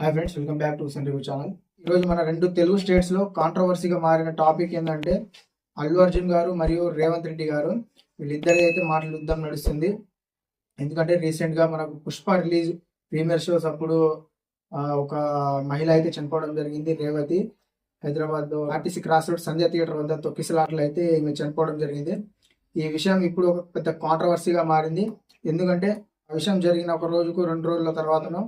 Hi friends, welcome back to sun review channel. ఈరోజు మన రెండు తెలుగు స్టేట్స్లో కాంట్రవర్సీగా మారిన టాపిక్ ఏంటంటే అల్లు అర్జున్ గారు మరియు రేవంత్ రెడ్డి గారు వీళ్ళిద్దరి అయితే మాటల యుద్ధం నడుస్తుంది. ఎందుకంటే రీసెంట్గా మనకు పుష్ప రిలీజ్ ప్రీమియర్ షోస్ అప్పుడు ఒక మహిళ అయితే చనిపోవడం జరిగింది. Revathi Hyderabad RTC cross road Sandhya theatre వద్ద తొక్కిసలాట్లు అయితే ఈమె చనిపోవడం జరిగింది. ఈ విషయం ఇప్పుడు ఒక పెద్ద కాంట్రవర్సీగా మారింది. ఎందుకంటే ఆ విషయం జరిగిన ఒక రోజుకు 2 రోజుల తర్వాతను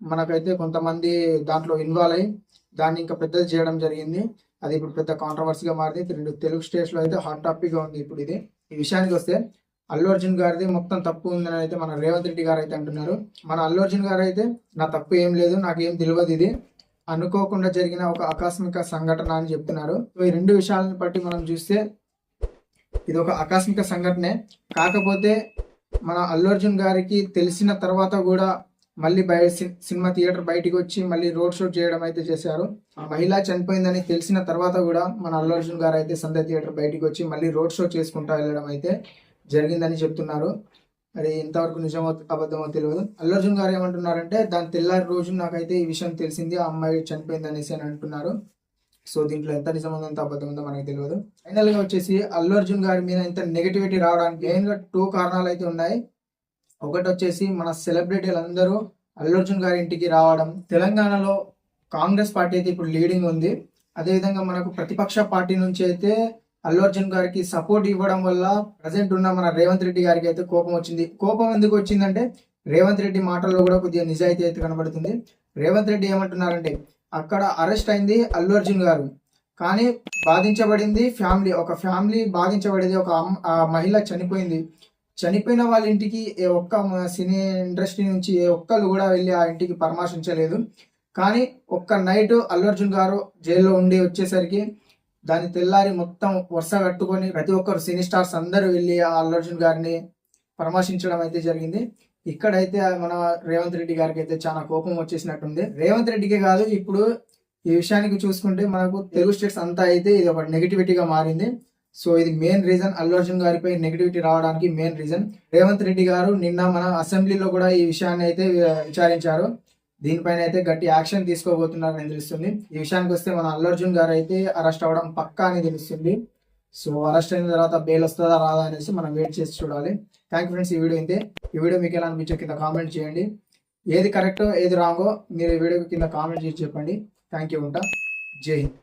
మనకైతే కొంతమంది దాంట్లో ఇన్వాల్వ్ అయ్యి దాన్ని ఇంకా పెద్దది చేయడం జరిగింది. అది ఇప్పుడు పెద్ద కాంట్రవర్సీగా మారింది. రెండు తెలుగు స్టేట్స్లో అయితే హాట్ టాపిక్గా ఉంది ఇప్పుడు ఇది. ఈ విషయానికి వస్తే అల్లు అర్జున్ గారిది మొత్తం తప్పు ఉందని అయితే మన రేవంత్ రెడ్డి గారు అయితే అంటున్నారు. మన అల్లు అర్జున్ గారు అయితే నా తప్పు ఏం లేదు, నాకేం తెలియదు, ఇది అనుకోకుండా జరిగిన ఒక ఆకస్మిక సంఘటన అని చెప్తున్నారు. ఈ రెండు విషయాలను బట్టి మనం చూస్తే ఇది ఒక ఆకస్మిక సంఘటనే. కాకపోతే మన అల్లు అర్జున్ గారికి తెలిసిన తర్వాత కూడా మళ్ళీ సినిమా థియేటర్ బయటికి వచ్చి మళ్ళీ రోడ్ షో చేయడం అయితే చేశారు. ఆ మహిళ చనిపోయిందని తెలిసిన తర్వాత కూడా మన అల్లు అర్జున్ గారు అయితే సంధ్య థియేటర్ బయటికి వచ్చి మళ్ళీ రోడ్ షో చేసుకుంటా వెళ్ళడం అయితే జరిగిందని చెప్తున్నారు. మరి ఇంతవరకు నిజమో అబద్ధమో తెలియదు. అల్లు అర్జున్ గారు ఏమంటున్నారంటే దాని తెల్లారి రోజు నాకైతే ఈ విషయం తెలిసింది, ఆ అమ్మాయి చనిపోయింది అనేసి అని అంటున్నారు. సో దీంట్లో ఎంత నిజం ఉందో ఎంత అబద్ధం ఉందో మనకు తెలియదు. ఫైనల్ గా వచ్చేసి అల్లు అర్జున్ గారి మీద ఇంత నెగిటివిటీ రావడానికి మెయిన్ గా 2 కారణాలు అయితే ఉన్నాయి. ఒకటి వచ్చేసి మన సెలబ్రిటీలు అందరూ అల్లు అర్జున్ గారి ఇంటికి రావడం. తెలంగాణలో కాంగ్రెస్ పార్టీ అయితే ఇప్పుడు లీడింగ్ ఉంది. అదేవిధంగా మనకు ప్రతిపక్ష పార్టీ నుంచి అయితే అల్లు అర్జున్ గారికి సపోర్ట్ ఇవ్వడం వల్ల ప్రజెంట్ ఉన్న మన రేవంత్ రెడ్డి గారికి అయితే కోపం వచ్చింది. కోపం ఎందుకు వచ్చిందంటే రేవంత్ రెడ్డి మాటల్లో కూడా కొద్దిగా నిజాయితీ అయితే కనబడుతుంది. రేవంత్ రెడ్డి ఏమంటున్నారంటే అక్కడ అరెస్ట్ అయింది అల్లు అర్జున్ గారు, కానీ బాధించబడింది ఫ్యామిలీ. ఒక ఫ్యామిలీ బాధించబడేది, ఒక మహిళ చనిపోయింది. చనిపోయిన వాళ్ళ ఇంటికి ఏ ఒక్క సినీ ఇండస్ట్రీ నుంచి ఏ ఒక్కరు కూడా వెళ్ళి ఆ ఇంటికి పరామర్శించలేదు. కానీ ఒక్క నైట్ అల్లు అర్జున్ గారు జైల్లో ఉండి వచ్చేసరికి దాన్ని తెల్లారి మొత్తం వరుస కట్టుకొని ప్రతి ఒక్కరు సినీ స్టార్స్ అందరూ వెళ్ళి ఆ అల్లు అర్జున్ గారిని పరామర్శించడం అయితే జరిగింది. ఇక్కడైతే మన రేవంత్ రెడ్డి గారికి అయితే చాలా కోపం వచ్చేసినట్టుంది. రేవంత్ రెడ్డికే కాదు, ఇప్పుడు ఈ విషయానికి చూసుకుంటే మనకు తెలుగు స్టేట్స్ అంతా అయితే ఇది ఒక నెగిటివిటీగా మారింది. సో ఇది మెయిన్ రీజన్, అల్లు అర్జున్ గారిపై నెగిటివిటీ రావడానికి మెయిన్ రీజన్. రేవంత్ రెడ్డి గారు నిన్న మన అసెంబ్లీలో కూడా ఈ విషయాన్ని అయితే విచారించారు. దీనిపైన అయితే గట్టి యాక్షన్ తీసుకోబోతున్నారని తెలుస్తుంది. ఈ విషయానికి వస్తే మన అల్లు అర్జున్ గారు అయితే అరెస్ట్ అవ్వడం పక్కా అని తెలుస్తుంది. సో అరెస్ట్ అయిన తర్వాత బెయిల్ వస్తుందా రాదా అనేసి మనం వెయిట్ చేసి చూడాలి. థ్యాంక్ యూ ఫ్రెండ్స్, ఈ వీడియో ఇంతే. ఈ వీడియో మీకు ఎలా అనిపించే కింద కామెంట్ చేయండి. ఏది కరెక్టో ఏది రాంగో మీరు ఈ వీడియో కింద కామెంట్ చేసి చెప్పండి. Thank you. ఉంటా. జై హింద్.